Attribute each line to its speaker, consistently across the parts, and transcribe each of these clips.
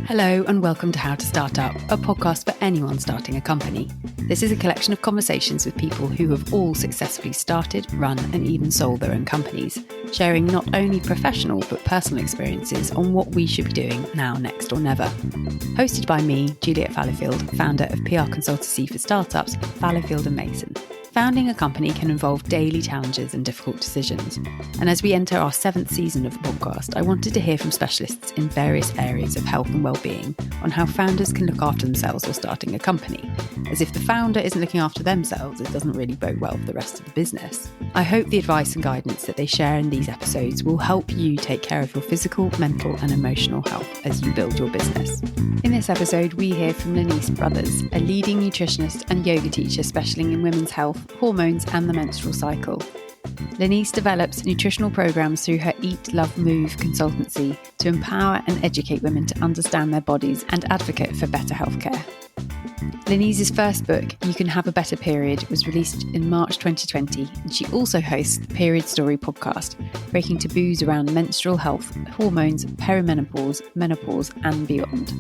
Speaker 1: Hello and welcome to How to Start Up, a podcast for anyone starting a company. This is a collection of conversations with people who have all successfully started, run and even sold their own companies, sharing not only professional but personal experiences on what we should be doing now, next or never. Hosted by me, Juliet Fallowfield, founder of PR consultancy for startups, Fallowfield & Mason. Founding a company can involve daily challenges and difficult decisions. And as we enter our 7th season of the podcast, I wanted to hear from specialists in various areas of health and well-being on how founders can look after themselves while starting a company. As if the founder isn't looking after themselves, it doesn't really bode well for the rest of the business. I hope the advice and guidance that they share in these episodes will help you take care of your physical, mental and emotional health as you build your business. In this episode, we hear from Lenice Brothers, a leading nutritionist and yoga teacher specialising in women's health, hormones and the menstrual cycle. Lenice develops nutritional programs through her Eat, Love, Move consultancy to empower and educate women to understand their bodies and advocate for better healthcare. Lenice's first book, You Can Have a Better Period, was released in March 2020, and she also hosts the Period Story podcast, breaking taboos around menstrual health, hormones, perimenopause, menopause, and beyond.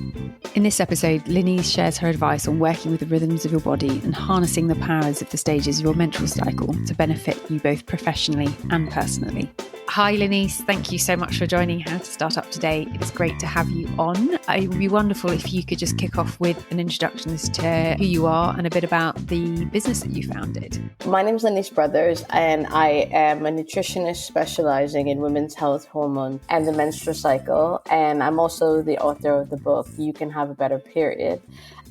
Speaker 1: In this episode, Lenice shares her advice on working with the rhythms of your body and harnessing the powers of the stages of your menstrual cycle to benefit you both professionally and personally. Hi Lenice, thank you so much for joining How to Start Up today. It's great to have you on. It would be wonderful if you could just kick off with an introduction as to who you are and a bit about the business that you founded.
Speaker 2: My name is Lenice Brothers and I am a nutritionist specializing in women's health, hormones and the menstrual cycle. And I'm also the author of the book, You Can Have a Better Period.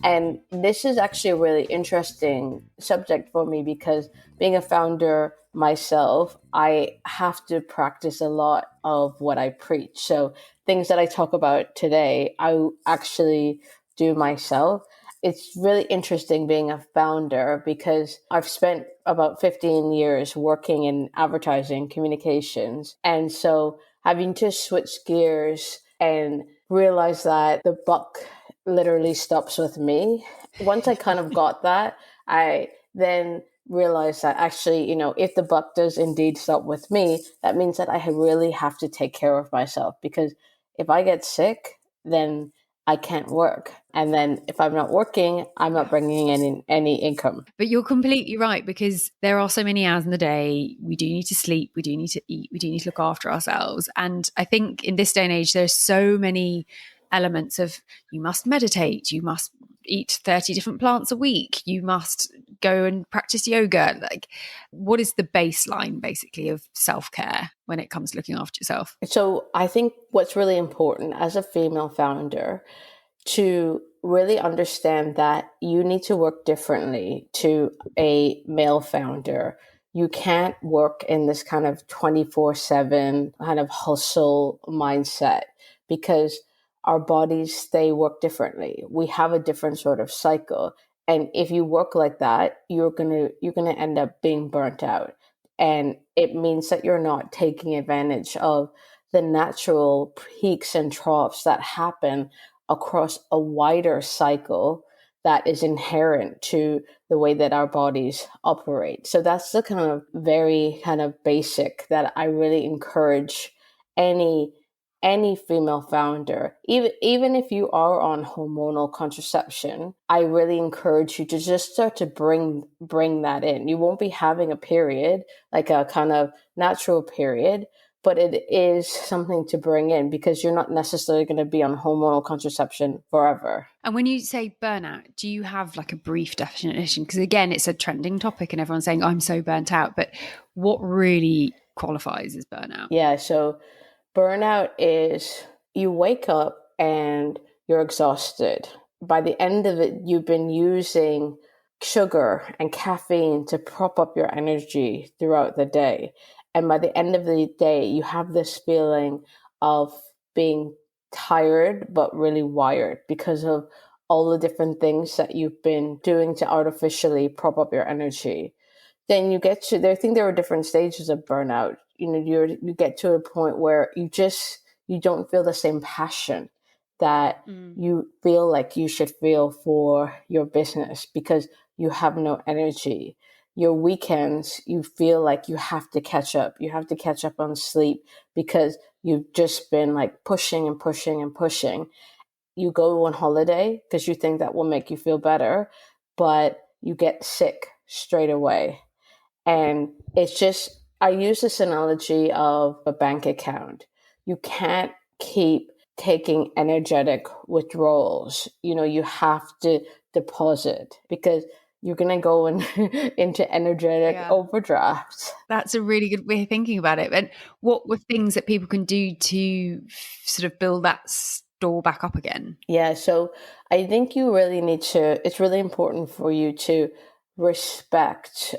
Speaker 2: And this is actually a really interesting subject for me because being a founder myself, I have to practice a lot of what I preach. So things that I talk about today, I actually do myself. It's really interesting being a founder because I've spent about 15 years working in advertising communications. And so having to switch gears and realize that the buck literally stops with me. Once I kind of got that, I then realized that actually, if the buck does indeed stop with me, that means that I really have to take care of myself because if I get sick, then I can't work. And then if I'm not working, I'm not bringing in any income.
Speaker 1: But you're completely right because there are so many hours in the day. We do need to sleep. We do need to eat. We do need to look after ourselves. And I think in this day and age, there's so many elements of you must meditate, you must eat 30 different plants a week, you must go and practice yoga. Like, what is the baseline basically of self-care when it comes to looking after yourself?
Speaker 2: So I think what's really important as a female founder to really understand that you need to work differently to a male founder. You can't work in this kind of 24/7 kind of hustle mindset because our bodies, they work differently. We have a different sort of cycle. And if you work like that, you're gonna end up being burnt out. And it means that you're not taking advantage of the natural peaks and troughs that happen across a wider cycle that is inherent to the way that our bodies operate. So that's the kind of very kind of basic that I really encourage any female founder, even if you are on hormonal contraception, I really encourage you to just start to bring that in. You won't be having a period, like a kind of natural period, but it is something to bring in because you're not necessarily going to be on hormonal contraception forever.
Speaker 1: And when you say burnout, do you have like a brief definition? Because again, it's a trending topic and everyone's saying, I'm so burnt out, but what really qualifies as burnout?
Speaker 2: Yeah, so burnout is you wake up and you're exhausted. By the end of it, you've been using sugar and caffeine to prop up your energy throughout the day. And by the end of the day, you have this feeling of being tired, but really wired because of all the different things that you've been doing to artificially prop up your energy. Then you get to, I think there are different stages of burnout. You get to a point where you don't feel the same passion that you feel like you should feel for your business because you have no energy. your weekends, you feel like you have to catch up. You have to catch up on sleep because you've just been like pushing and pushing and pushing. You go on holiday because you think that will make you feel better, but you get sick straight away. And it's just, I use this analogy of a bank account. You can't keep taking energetic withdrawals. You have to deposit because you're going to go into energetic overdrafts.
Speaker 1: That's a really good way of thinking about it. And what were things that people can do to sort of build that store back up again?
Speaker 2: Yeah, so I think you really need to, it's really important for you to respect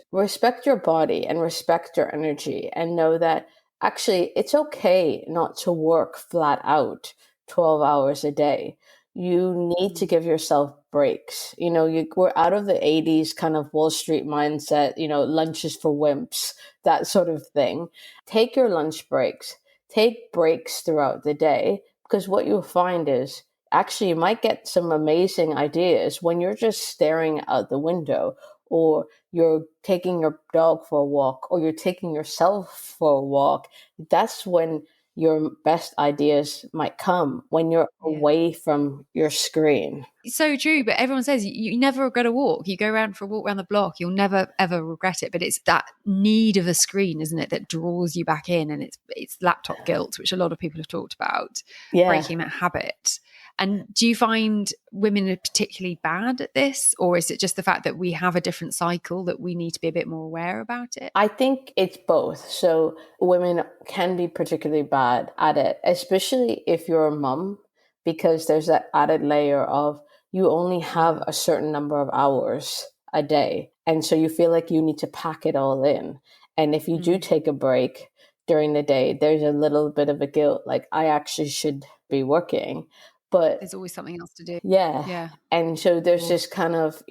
Speaker 2: your body and respect your energy, and know that actually it's okay not to work flat out 12 hours a day. You need to give yourself breaks. We're out of the 80s kind of Wall Street mindset, lunch is for wimps, that sort of thing. Take your lunch breaks, take breaks throughout the day, because what you'll find is actually you might get some amazing ideas when you're just staring out the window, or you're taking your dog for a walk, or you're taking yourself for a walk. That's when your best ideas might come, when you're away from your screen.
Speaker 1: So true, but everyone says you never regret a walk. You go around for a walk around the block, you'll never ever regret it. But it's that need of a screen, isn't it, that draws you back in, and it's laptop guilt, which a lot of people have talked about, breaking that habit. And do you find women are particularly bad at this, or is it just the fact that we have a different cycle that we need to be a bit more aware about it?
Speaker 2: I think it's both. So women can be particularly bad at it, especially if you're a mum, because there's that added layer of you only have a certain number of hours a day. And so you feel like you need to pack it all in. And if you do take a break during the day, there's a little bit of a guilt, like I actually should be working. But
Speaker 1: there's always something else to do.
Speaker 2: Yeah. And so there's this kind of,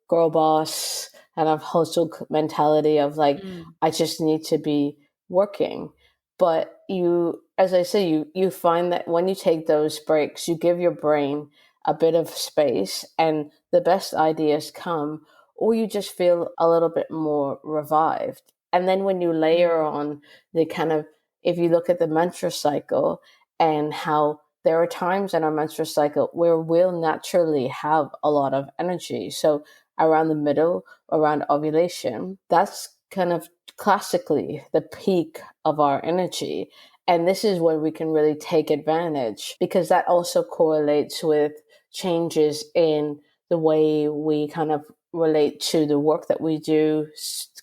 Speaker 2: girl boss kind of hustle mentality of like, I just need to be working. But as I say, you find that when you take those breaks, you give your brain a bit of space and the best ideas come, or you just feel a little bit more revived. And then when you layer on the kind of, if you look at the menstrual cycle and how there are times in our menstrual cycle where we'll naturally have a lot of energy. So around the middle, around ovulation, that's kind of classically the peak of our energy. And this is when we can really take advantage, because that also correlates with changes in the way we kind of relate to the work that we do,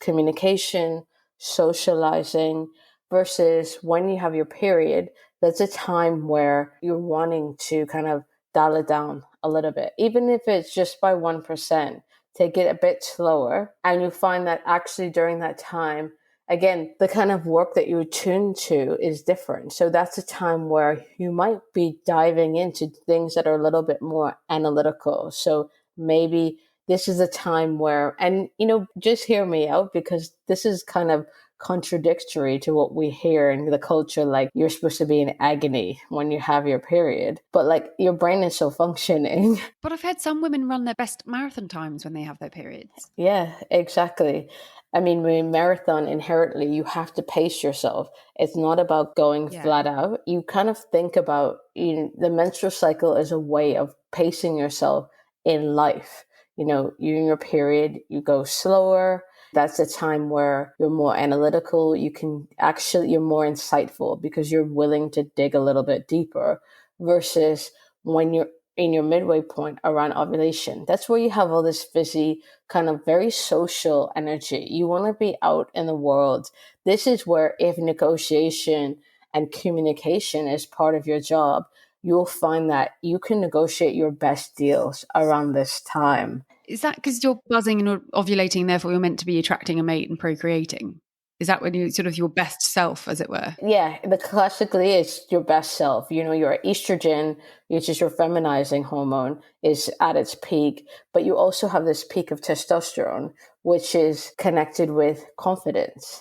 Speaker 2: communication, socializing, versus when you have your period, that's a time where you're wanting to kind of dial it down a little bit, even if it's just by 1%, take it a bit slower. And you find that actually during that time, again, the kind of work that you tune to is different. So that's a time where you might be diving into things that are a little bit more analytical. So maybe this is a time where, and, just hear me out, because this is kind of contradictory to what we hear in the culture, like you're supposed to be in agony when you have your period, but like your brain is still functioning.
Speaker 1: But I've heard some women run their best marathon times when they have their periods.
Speaker 2: Yeah, exactly. I mean, with marathon, inherently, you have to pace yourself. It's not about going flat out. You kind of think about, the menstrual cycle as a way of pacing yourself in life. You're in your period, you go slower. That's a time where you're more analytical. You're more insightful because you're willing to dig a little bit deeper, versus when you're in your midway point around ovulation. That's where you have all this fizzy, kind of very social energy. You want to be out in the world. This is where, if negotiation and communication is part of your job, you'll find that you can negotiate your best deals around this time.
Speaker 1: Is that because you're buzzing and ovulating, therefore you're meant to be attracting a mate and procreating? Is that when you sort of your best self, as it were?
Speaker 2: Yeah, classically it's your best self. Your estrogen, which is your feminizing hormone, is at its peak, but you also have this peak of testosterone, which is connected with confidence,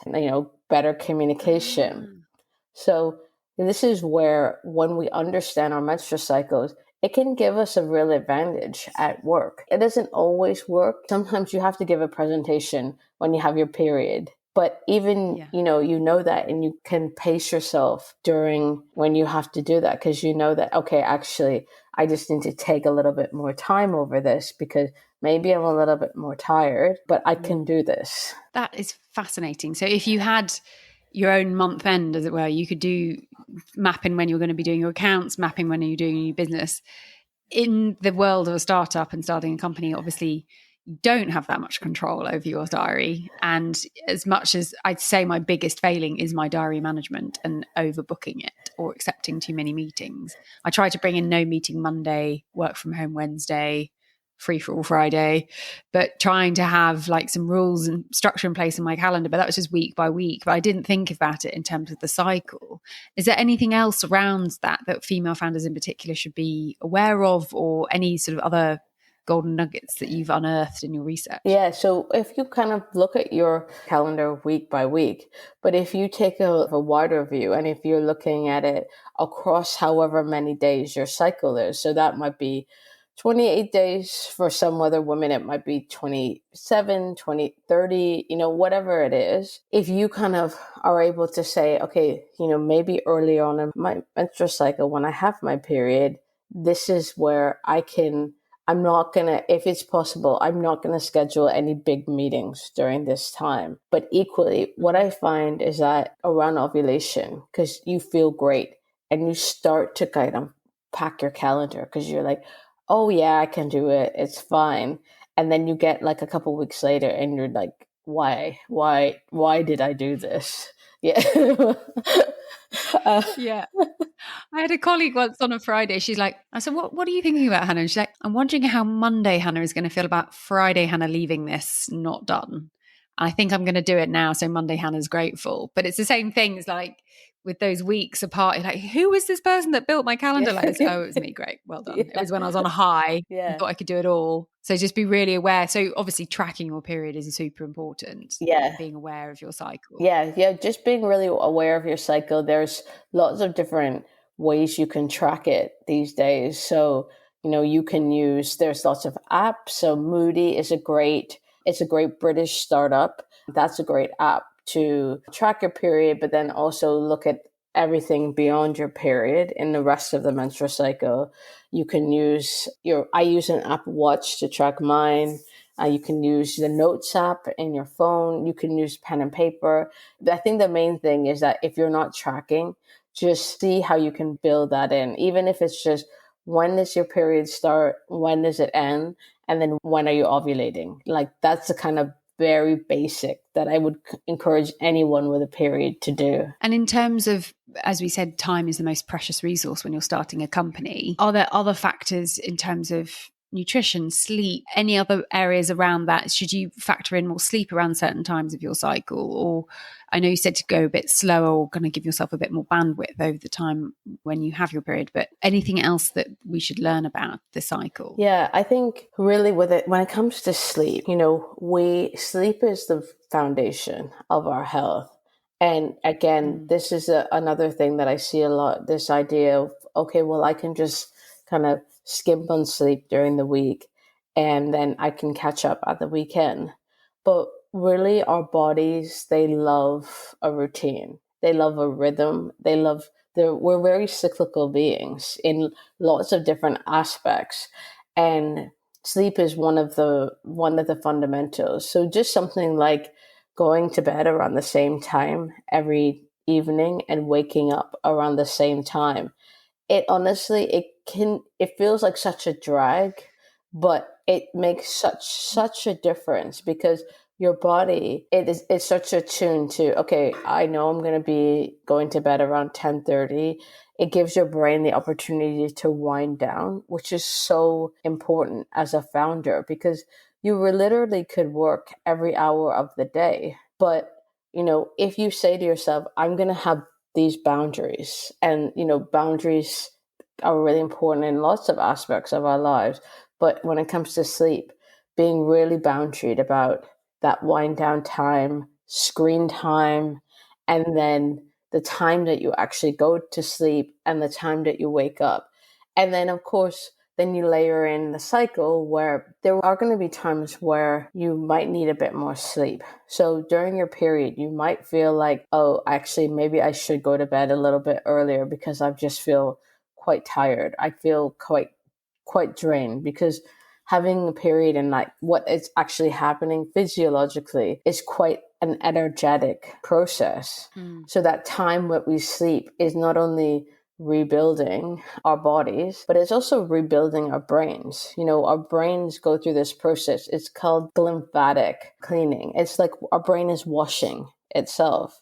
Speaker 2: better communication. So this is where, when we understand our menstrual cycles, it can give us a real advantage at work. It doesn't always work. Sometimes you have to give a presentation when you have your period. But even,
Speaker 1: Yeah.
Speaker 2: you know that, and you can pace yourself during when you have to do that, because you know that, okay, actually, I just need to take a little bit more time over this because maybe I'm a little bit more tired, but I can do this.
Speaker 1: That is fascinating. So if you had your own month end, as it were, you could do mapping when you're going to be doing your accounts, mapping when you're doing your business. In the world of a startup and starting a company, obviously you don't have that much control over your diary. And as much as I'd say my biggest failing is my diary management and overbooking it or accepting too many meetings. I try to bring in no meeting Monday, work from home Wednesday, free for all Friday, but trying to have like some rules and structure in place in my calendar. But that was just week by week. But I didn't think about it in terms of the cycle. Is there anything else around that female founders in particular should be aware of, or any sort of other golden nuggets that you've unearthed in your research?
Speaker 2: Yeah, so if you kind of look at your calendar week by week, but if you take a wider view, and if you're looking at it across however many days your cycle is, so that might be 28 days. For some other women, it might be 27, 20, 30, whatever it is. If you kind of are able to say, okay, maybe early on in my menstrual cycle, when I have my period, this is where I'm not going to, if it's possible, I'm not going to schedule any big meetings during this time. But equally, what I find is that around ovulation, because you feel great and you start to kind of pack your calendar because you're like, oh yeah, I can do it. It's fine. And then you get like a couple weeks later and you're like, why did I do this? Yeah.
Speaker 1: Yeah. I had a colleague once on a Friday. She's like, I said, what are you thinking about, Hannah? And she's like, I'm wondering how Monday Hannah is going to feel about Friday Hannah leaving this not done. I think I'm going to do it now. So Monday Hannah's grateful. But it's the same thing as like with those weeks apart. You're like, who was this person that built my calendar like this? Oh, it was me. Great. Well done.
Speaker 2: Yeah.
Speaker 1: It was when I was on a high and
Speaker 2: Yeah.
Speaker 1: thought I could do it all. So just be really aware. So obviously tracking your period is super important.
Speaker 2: Yeah.
Speaker 1: Being aware of your cycle.
Speaker 2: Yeah, just being really aware of your cycle. There's lots of different ways you can track it these days. So, you can there's lots of apps. So Moody is it's a great British startup. That's a great app to track your period, but then also look at everything beyond your period in the rest of the menstrual cycle. You can I use an Apple Watch to track mine. You can use the Notes app in your phone. You can use pen and paper. I think the main thing is that if you're not tracking, just see how you can build that in. Even if it's just, when does your period start? When does it end? And then when are you ovulating? Like, that's the kind of very basic that I would encourage anyone with a period to do.
Speaker 1: And in terms of, as we said, time is the most precious resource when you're starting a company. Are there other factors in terms of nutrition, sleep, any other areas around that? Should you factor in more sleep around certain times of your cycle? Or I know you said to go a bit slower or kind of give yourself a bit more bandwidth over the time when you have your period, but anything else that we should learn about the cycle?
Speaker 2: Yeah, I think really when it comes to sleep, sleep is the foundation of our health. And again, this is another thing that I see a lot, this idea of, okay, well, I can just kind of skimp on sleep during the week and then I can catch up at the weekend. But really, our bodies, they love a routine. They love a rhythm. We're very cyclical beings in lots of different aspects. And sleep is one of the fundamentals. So just something like going to bed around the same time every evening and waking up around the same time, it honestly, it feels like such a drag, but it makes such a difference because your body, it's such a tune to, okay, I know I'm going to be going to bed around 10:30. It gives your brain the opportunity to wind down, which is so important as a founder because you literally could work every hour of the day. But, if you say to yourself, I'm going to have these boundaries, and, boundaries are really important in lots of aspects of our lives. But when it comes to sleep, being really boundaried about that wind down time, screen time, and then the time that you actually go to sleep and the time that you wake up. And then, of course, then you layer in the cycle where there are going to be times where you might need a bit more sleep. So during your period, you might feel like, oh, actually, maybe I should go to bed a little bit earlier because I just feel quite tired. I feel quite drained, because having a period and like what is actually happening physiologically is quite an energetic process. So that time that we sleep is not only rebuilding our bodies, but it's also rebuilding our brains. You know, our brains go through this process. It's called lymphatic cleaning. It's like our brain is washing itself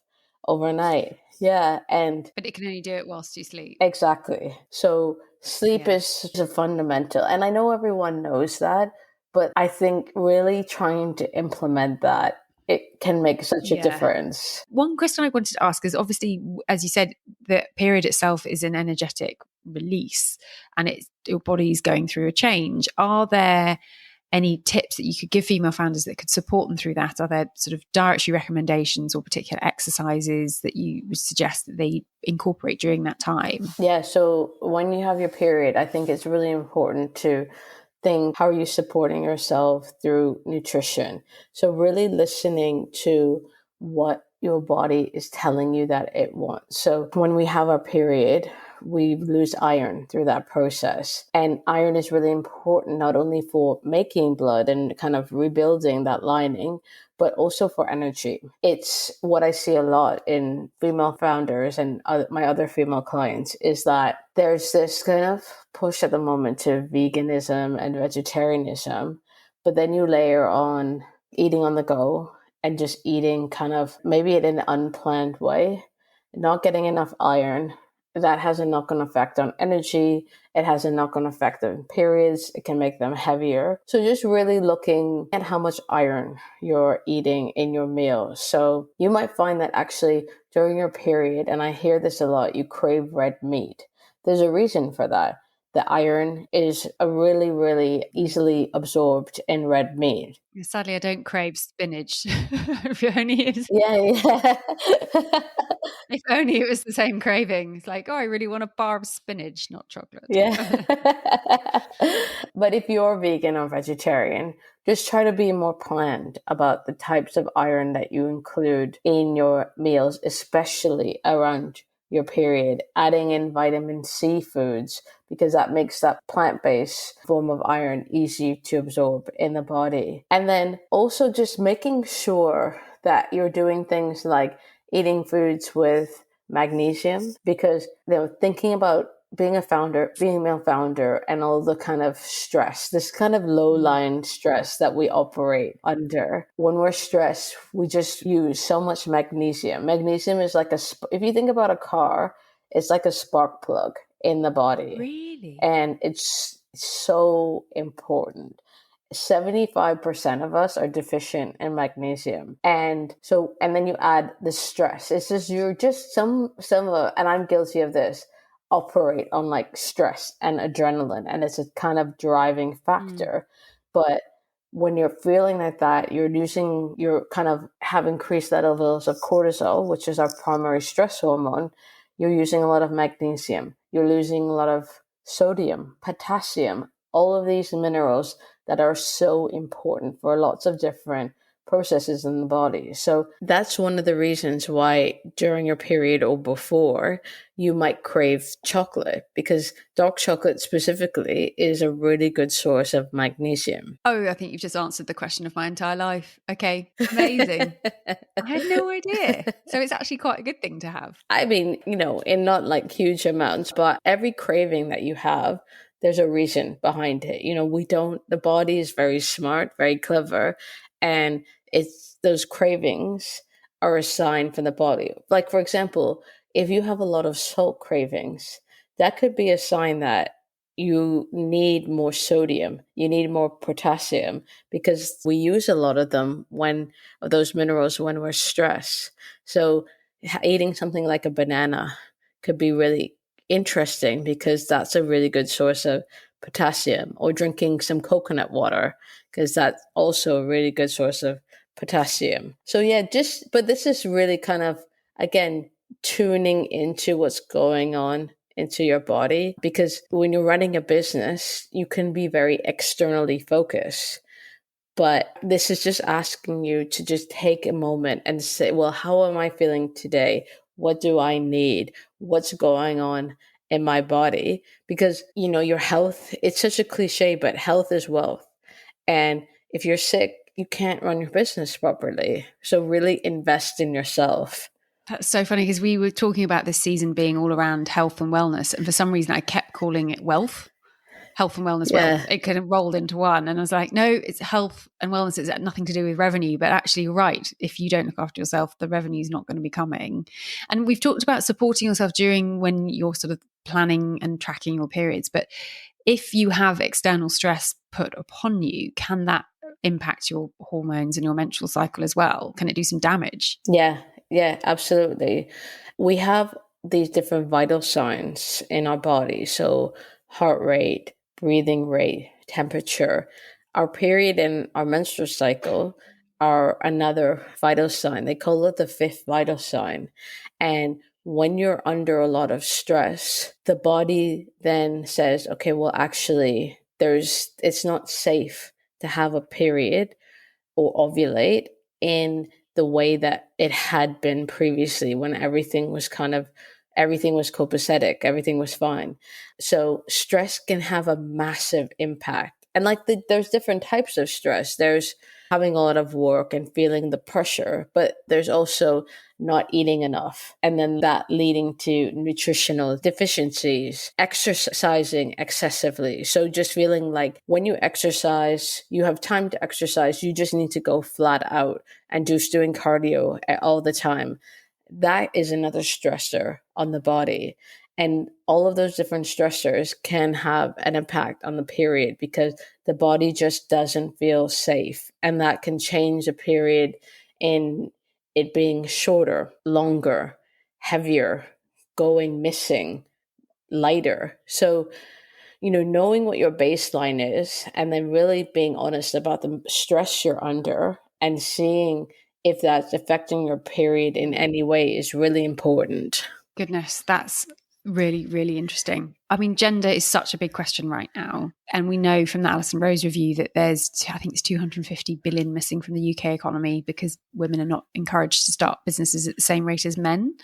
Speaker 2: overnight. Yeah. And
Speaker 1: But it can only do it whilst you sleep.
Speaker 2: exactly. So sleep is a fundamental. And I know everyone knows that, but I think really trying to implement that, it can make such a difference.
Speaker 1: One question I wanted to ask is, obviously, as you said, the period itself is an energetic release and your body's going through a change. Are there any tips that you could give female founders that could support them through that? Are there sort of dietary recommendations or particular exercises that you would suggest that they incorporate during that time?
Speaker 2: Yeah, so when you have your period, I think it's really important to think, how are you supporting yourself through nutrition? So really listening to what your body is telling you that it wants. So when we have our period, we lose iron through that process. And iron is really important, not only for making blood and kind of rebuilding that lining, but also for energy. It's what I see a lot in female founders and my other female clients, is that there's this kind of push at the moment to veganism and vegetarianism, but then you layer on eating on the go and just eating kind of maybe in an unplanned way, not getting enough iron. That has a knock-on effect on energy. It has a knock-on effect on periods. It can make them heavier. So just really looking at how much iron you're eating in your meals. So you might find that actually during your period, and I hear this a lot, you crave red meat. There's a reason for that. The iron is a really, really easily absorbed in red meat.
Speaker 1: Sadly, I don't crave spinach. If only
Speaker 2: Yeah.
Speaker 1: if only it was the same craving. It's like, oh, I really want a bar of spinach, not chocolate.
Speaker 2: Yeah. But if you're vegan or vegetarian, just try to be more planned about the types of iron that you include in your meals, especially around your period, adding in vitamin C foods, because that makes that plant-based form of iron easy to absorb in the body. And then also just making sure that you're doing things like eating foods with magnesium, because they're thinking about being a founder, being a male founder, and all the kind of stress, this kind of low-lying stress that we operate under. When we're stressed, we just use so much magnesium. Magnesium is like if you think about a car, it's like a spark plug in the body.
Speaker 1: Really?
Speaker 2: And it's so important. 75% of us are deficient in magnesium. And then you add the stress. It's just, you're just some and I'm guilty of this, operate on like stress and adrenaline, and it's a kind of driving factor. But when you're feeling like that, you're kind of have increased levels of cortisol, which is our primary stress hormone. You're using a lot of magnesium. You're losing a lot of sodium, potassium, all of these minerals that are so important for lots of different processes in the body. So that's one of the reasons why during your period or before you might crave chocolate, because dark chocolate specifically is a really good source of magnesium.
Speaker 1: Oh, I think you've just answered the question of my entire life. Okay, amazing. I had no idea. So it's actually quite a good thing to have.
Speaker 2: I mean, in not like huge amounts, but every craving that you have, there's a reason behind it. The body is very smart, very clever, and it's those cravings are a sign from the body. Like, for example, if you have a lot of salt cravings, that could be a sign that you need more sodium, you need more potassium, because we use a lot of those minerals when we're stressed. So eating something like a banana could be really interesting, because that's a really good source of potassium, or drinking some coconut water, because that's also a really good source of potassium. So yeah, but this is really kind of, again, tuning into what's going on into your body, because when you're running a business, you can be very externally focused. But this is just asking you to just take a moment and say, well, how am I feeling today? What do I need? What's going on in my body? Because, your health, it's such a cliche, but health is wealth. And if you're sick, you can't run your business properly. So really invest in yourself.
Speaker 1: That's so funny, because we were talking about this season being all around health and wellness. And for some reason, I kept calling it wealth and wellness,
Speaker 2: Yeah.
Speaker 1: wealth. It kind of rolled into one. And I was like, no, it's health and wellness. It's nothing to do with revenue. But actually, you're right. If you don't look after yourself, the revenue is not going to be coming. And we've talked about supporting yourself during when you're sort of planning and tracking your periods. But if you have external stress put upon you, can that impact your hormones and your menstrual cycle as well? Can it do some damage?
Speaker 2: Yeah, absolutely. We have these different vital signs in our body. So heart rate, breathing rate, temperature. Our period and our menstrual cycle are another vital sign. They call it the fifth vital sign. And when you're under a lot of stress, the body then says, okay, well, actually, it's not safe to have a period or ovulate in the way that it had been previously, when everything was copacetic, everything was fine. So stress can have a massive impact. And there's different types of stress. There's having a lot of work and feeling the pressure, but there's also not eating enough. And then that leading to nutritional deficiencies, exercising excessively. So just feeling like when you exercise, you have time to exercise, you just need to go flat out and just doing cardio all the time. That is another stressor on the body. And all of those different stressors can have an impact on the period, because the body just doesn't feel safe. And that can change a period in it being shorter, longer, heavier, going missing, lighter. So, knowing what your baseline is and then really being honest about the stress you're under and seeing if that's affecting your period in any way is really important.
Speaker 1: Goodness, that's really, really interesting. I mean, gender is such a big question right now. And we know from the Alison Rose review that there's, I think it's 250 billion missing from the UK economy because women are not encouraged to start businesses at the same rate as men.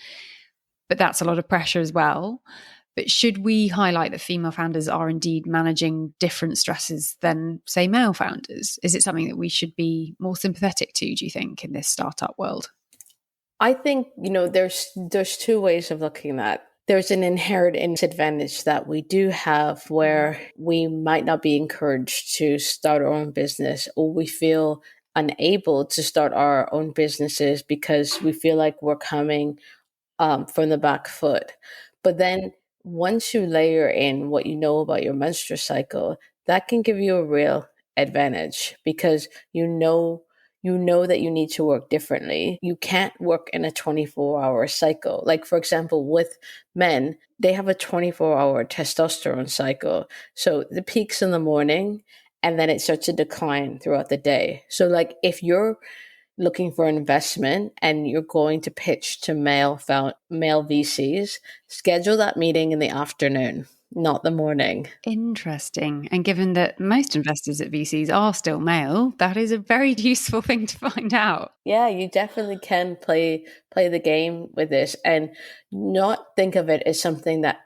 Speaker 1: But that's a lot of pressure as well. But should we highlight that female founders are indeed managing different stresses than, say, male founders? Is it something that we should be more sympathetic to, do you think, in this startup world?
Speaker 2: I think, there's two ways of looking at that. There's an inherent disadvantage that we do have where we might not be encouraged to start our own business, or we feel unable to start our own businesses because we feel like we're coming from the back foot. But then once you layer in what you know about your menstrual cycle, that can give you a real advantage, because you know that you need to work differently. You can't work in a 24-hour cycle. Like, for example, with men, they have a 24-hour testosterone cycle. So the peaks in the morning, and then it starts to decline throughout the day. So like if you're looking for an investment and you're going to pitch to male VCs, schedule that meeting in the afternoon, not the morning.
Speaker 1: Interesting. And given that most investors at VCs are still male, that is a very useful thing to find out.
Speaker 2: Yeah, you definitely can play the game with this and not think of it as something that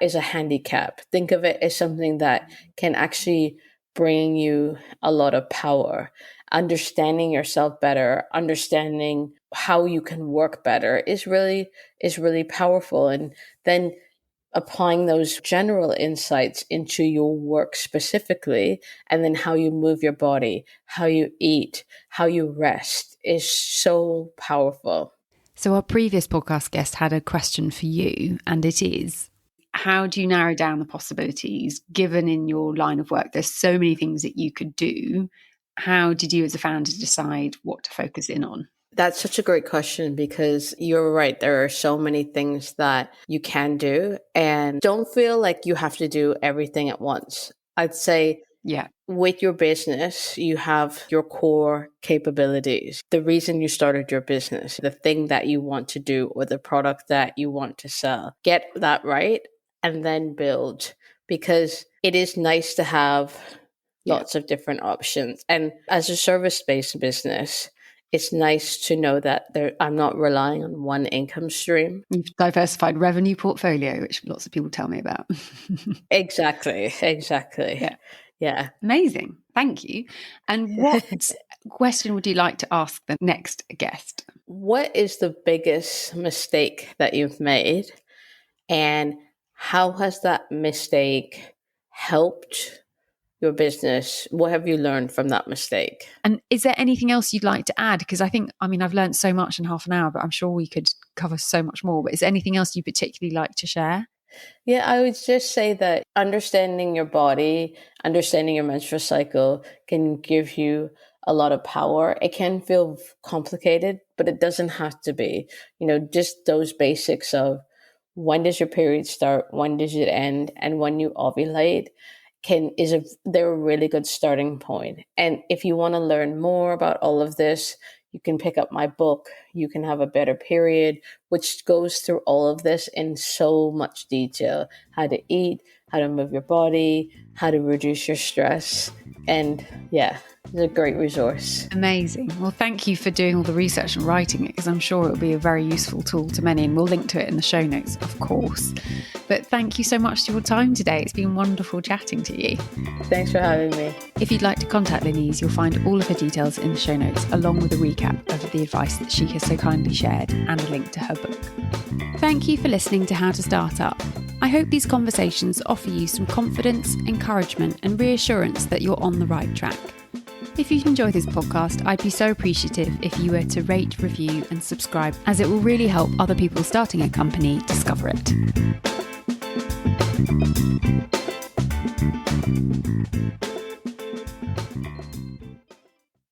Speaker 2: is a handicap. Think of it as something that can actually bring you a lot of power. Understanding yourself better, understanding how you can work better is really powerful. And then applying those general insights into your work specifically, and then how you move your body, how you eat, how you rest is so powerful.
Speaker 1: So our previous podcast guest had a question for you, and it is, how do you narrow down the possibilities given in your line of work? There's so many things that you could do. How did you as a founder decide what to focus in on?
Speaker 2: That's such a great question, because you're right. There are so many things that you can do, and don't feel like you have to do everything at once. I'd say with your business, you have your core capabilities, the reason you started your business, the thing that you want to do, or the product that you want to sell. Get that right. and then build, because it is nice to have lots of different options. And as a service-based business, it's nice to know that I'm not relying on one income stream.
Speaker 1: You've diversified revenue portfolio, which lots of people tell me about.
Speaker 2: Exactly. Yeah.
Speaker 1: Amazing. Thank you. And what question would you like to ask the next guest?
Speaker 2: What is the biggest mistake that you've made, and how has that mistake helped your business? What have you learned from that mistake?
Speaker 1: And is there anything else you'd like to add? Because I've learned so much in half an hour, but I'm sure we could cover so much more. But is there anything else you particularly like to share?
Speaker 2: Yeah, I would just say that understanding your body, understanding your menstrual cycle can give you a lot of power. It can feel complicated, but it doesn't have to be. Just those basics of when does your period start, when does it end, and when you ovulate they're a really good starting point. And if you want to learn more about all of this, you can pick up my book, You Can Have a Better Period, which goes through all of this in so much detail. How to eat, how to move your body, how to reduce your stress. And yeah, it's a great resource.
Speaker 1: Amazing. Well, thank you for doing all the research and writing it, because I'm sure it'll be a very useful tool to many, and we'll link to it in the show notes, of course. But thank you so much for your time today. It's been wonderful chatting to you.
Speaker 2: Thanks for having me.
Speaker 1: If you'd like to contact Lenise, you'll find all of her details in the show notes, along with a recap of the advice that she has so kindly shared and a link to her book. Thank you for listening to How to Start Up. I hope these conversations offer you some confidence, encouragement, and reassurance that you're on the right track. If you enjoy this podcast, I'd be so appreciative if you were to rate, review, and subscribe, as it will really help other people starting a company discover it.